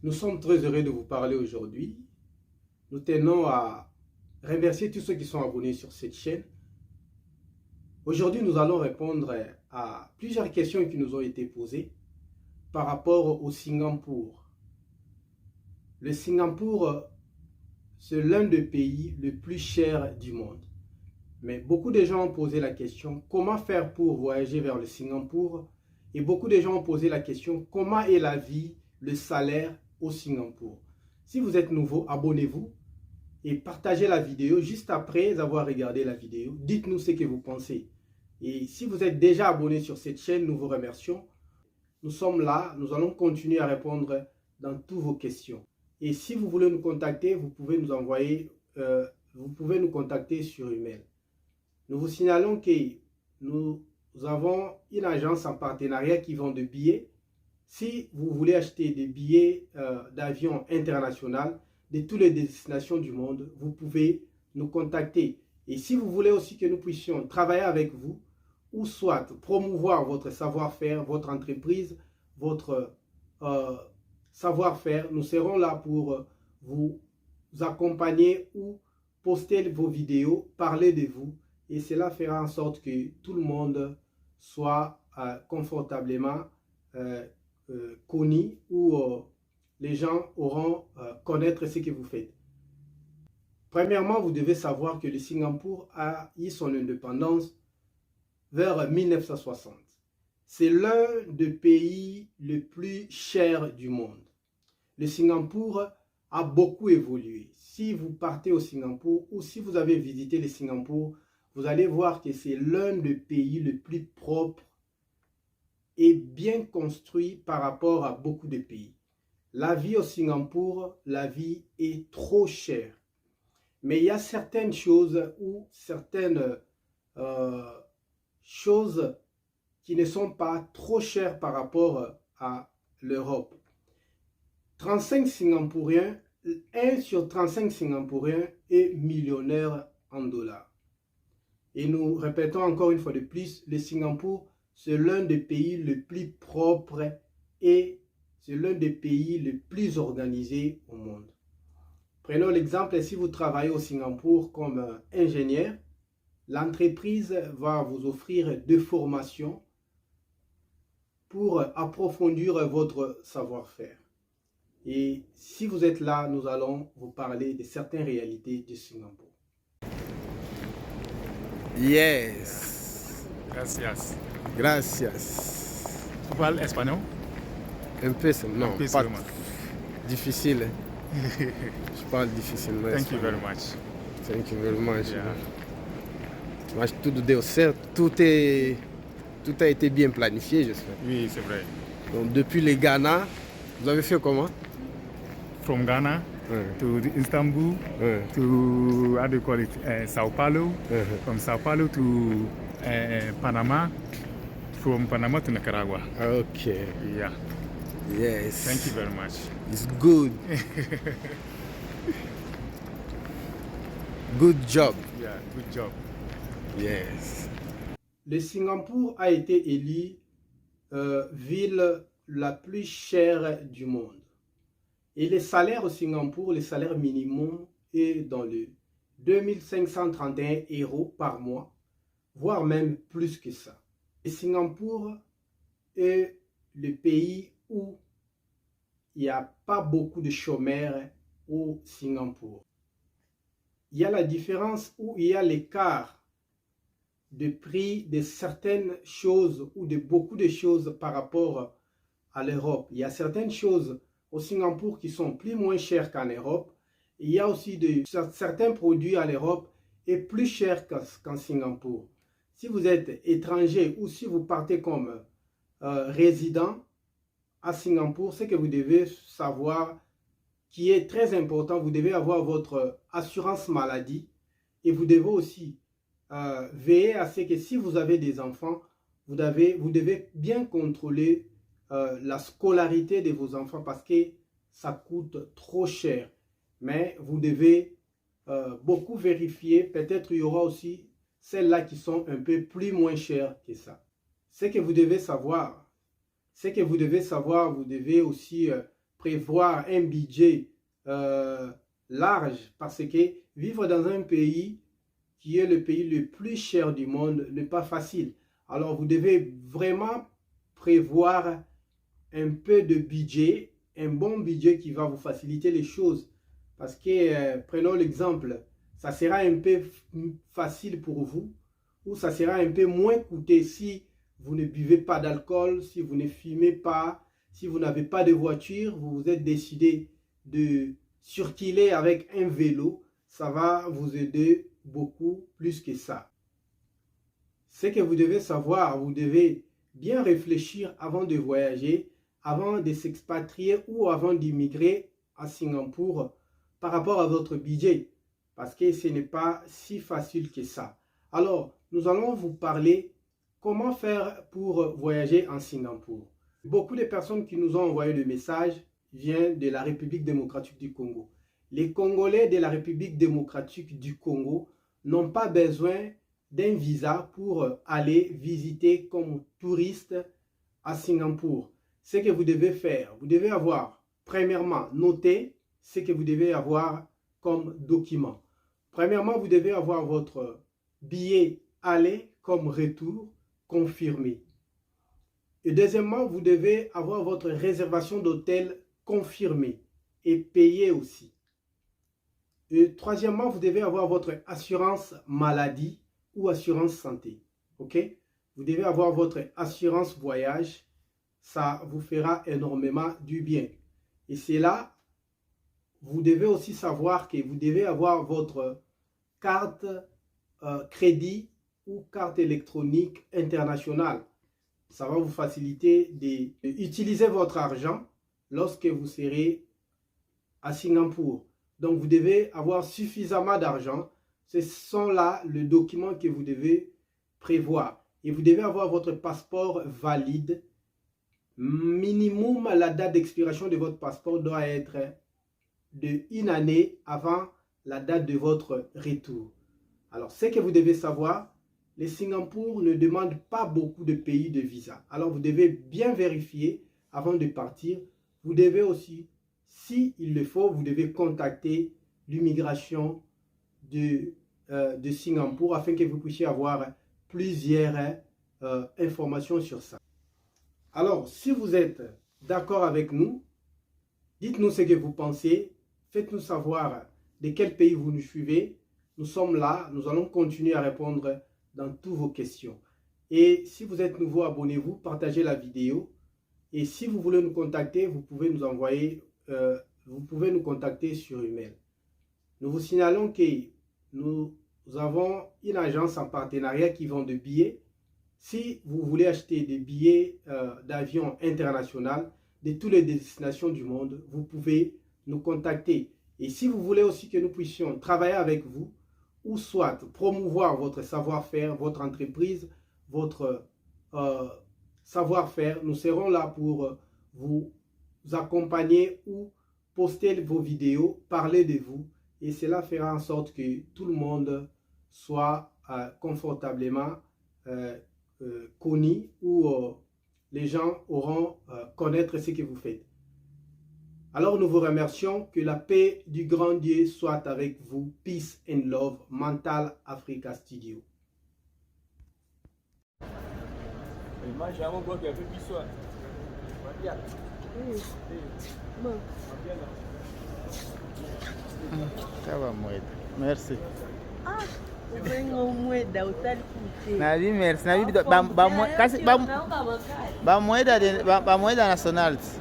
Nous sommes très heureux de vous parler aujourd'hui. Nous tenons à remercier tous ceux qui sont abonnés sur cette chaîne. Aujourd'hui, nous allons répondre à plusieurs questions qui nous ont été posées par rapport au Singapour. Le Singapour, c'est l'un des pays les plus chers du monde. Mais beaucoup de gens ont posé la question, comment faire pour voyager vers le Singapour? Et beaucoup de gens ont posé la question, comment est la vie, le salaire au Singapour? Si vous êtes nouveau, abonnez-vous et partagez la vidéo juste après avoir regardé la vidéo. Dites-nous ce que vous pensez. Et si vous êtes déjà abonné sur cette chaîne, nous vous remercions. Nous sommes là, nous allons continuer à répondre dans toutes vos questions. Et si vous voulez nous contacter, vous pouvez nous envoyer, vous pouvez nous contacter sur email. Nous vous signalons que nous avons une agence en partenariat qui vend des billets. Si vous voulez acheter des billets d'avion international de toutes les destinations du monde, vous pouvez nous contacter. Et si vous voulez aussi que nous puissions travailler avec vous, ou soit promouvoir votre savoir-faire, votre entreprise, votre savoir-faire, nous serons là pour vous accompagner ou poster vos vidéos, parler de vous. Et cela fera en sorte que tout le monde soit confortablement connu ou les gens auront connaître ce que vous faites. Premièrement, vous devez savoir que le Singapour a eu son indépendance vers 1960. C'est l'un des pays les plus chers du monde. Le Singapour a beaucoup évolué. Si vous partez au Singapour ou si vous avez visité le Singapour, vous allez voir que c'est l'un des pays les plus propres et bien construit par rapport à beaucoup de pays. La vie au Singapour, la vie est trop chère. Mais il y a certaines choses ou certaines choses qui ne sont pas trop chères par rapport à l'Europe. 35 Singapouriens, 1 sur 35 Singapouriens est millionnaire en dollars. Et nous répétons encore une fois de plus, le Singapour, c'est l'un des pays les plus propres et c'est l'un des pays les plus organisés au monde. Prenons l'exemple, si vous travaillez au Singapour comme ingénieur, l'entreprise va vous offrir des formations pour approfondir votre savoir-faire. Et si vous êtes là, nous allons vous parler de certaines réalités du Singapour. Yes. Gracias. Gracias. Tu parles espagnol? Un peu, non, Un peu pas seulement. difficile. Je parle difficilement. Thank you very much. Thank you very much. Yeah. Mas tudo deu certo, tout a été bien planifié, j'espère. Oui, c'est vrai. Donc depuis le Ghana, vous avez fait comment? From Ghana to Istanbul to, how do you call it, Sao Paulo. From Sao Paulo to Panama. From Panama to Nicaragua. Okay. Yeah. Yes. Thank you very much. It's good. Good job. Yeah, good job. Yes. Le Singapour a été élu ville la plus chère du monde. Et les salaires au Singapour, le salaire minimum est dans le 2531 € par mois, voire même plus que ça. Le Singapour est le pays où il n'y a pas beaucoup de chômeurs au Singapour. Il y a la différence où il y a l'écart de prix de certaines choses ou de beaucoup de choses par rapport à l'Europe. Il y a certaines choses au Singapour qui sont plus moins chères qu'en Europe. Il y a aussi certains produits à l'Europe et plus chers qu'en Singapour. Si vous êtes étranger ou si vous partez comme résident à Singapour, ce que vous devez savoir qui est très important, vous devez avoir votre assurance maladie et vous devez aussi veiller à ce que si vous avez des enfants, vous devez bien contrôler la scolarité de vos enfants parce que ça coûte trop cher. Mais vous devez beaucoup vérifier. Peut-être il y aura aussi celles-là qui sont un peu plus moins chères que ça. Ce que vous devez savoir, vous devez aussi prévoir un budget large parce que vivre dans un pays qui est le pays le plus cher du monde n'est pas facile. Alors, vous devez vraiment prévoir un peu de budget, un bon budget qui va vous faciliter les choses. Parce que, prenons l'exemple, ça sera un peu facile pour vous ou ça sera un peu moins coûteux si vous ne buvez pas d'alcool, si vous ne fumez pas, si vous n'avez pas de voiture, vous vous êtes décidé de circuler avec un vélo, ça va vous aider beaucoup plus que ça. Ce que vous devez savoir, vous devez bien réfléchir avant de voyager, avant de s'expatrier ou avant d'immigrer à Singapour par rapport à votre budget, parce que ce n'est pas si facile que ça. Alors, nous allons vous parler comment faire pour voyager en Singapour. Beaucoup de personnes qui nous ont envoyé le message viennent de la République démocratique du Congo. Les Congolais de la République démocratique du Congo n'ont pas besoin d'un visa pour aller visiter comme touriste à Singapour. Ce que vous devez faire, vous devez avoir, premièrement, noté ce que vous devez avoir comme document. Premièrement, vous devez avoir votre billet aller comme retour confirmé. Et deuxièmement, vous devez avoir votre réservation d'hôtel confirmée et payée aussi. Et troisièmement, vous devez avoir votre assurance maladie ou assurance santé. Ok? Vous devez avoir votre assurance voyage. Ça vous fera énormément du bien. Et c'est là, vous devez aussi savoir que vous devez avoir votre carte crédit ou carte électronique internationale. Ça va vous faciliter d'utiliser votre argent lorsque vous serez à Singapour. Donc, vous devez avoir suffisamment d'argent. Ce sont là les documents que vous devez prévoir. Et vous devez avoir votre passeport valide. Minimum, la date d'expiration de votre passeport doit être de 1 année avant la date de votre retour. Alors, ce que vous devez savoir, les Singapour ne demandent pas beaucoup de pays de visa. Alors, vous devez bien vérifier avant de partir. Vous devez aussi, s'il le faut, vous devez contacter l'immigration de Singapour afin que vous puissiez avoir plusieurs informations sur ça. Alors, si vous êtes d'accord avec nous, dites-nous ce que vous pensez. Faites-nous savoir de quel pays vous nous suivez. Nous sommes là. Nous allons continuer à répondre dans toutes vos questions. Et si vous êtes nouveau, abonnez-vous, partagez la vidéo. Et si vous voulez nous contacter, vous pouvez nous envoyer, vous pouvez nous contacter sur email. Nous vous signalons que nous avons une agence en partenariat qui vend des billets. Si vous voulez acheter des billets d'avion international de toutes les destinations du monde, vous pouvez nous contacter. Et si vous voulez aussi que nous puissions travailler avec vous, ou soit promouvoir votre savoir-faire, votre entreprise, votre savoir-faire, nous serons là pour vous accompagner ou poster vos vidéos, parler de vous. Et cela fera en sorte que tout le monde soit confortablement connu ou les gens auront connaître ce que vous faites. Alors nous vous remercions, que la paix du grand Dieu soit avec vous. Peace and love, Mental Africa Studio. Ça va, Moed. Merci. Ah, Nabi, merci. Nabi, ba Moeda nationality.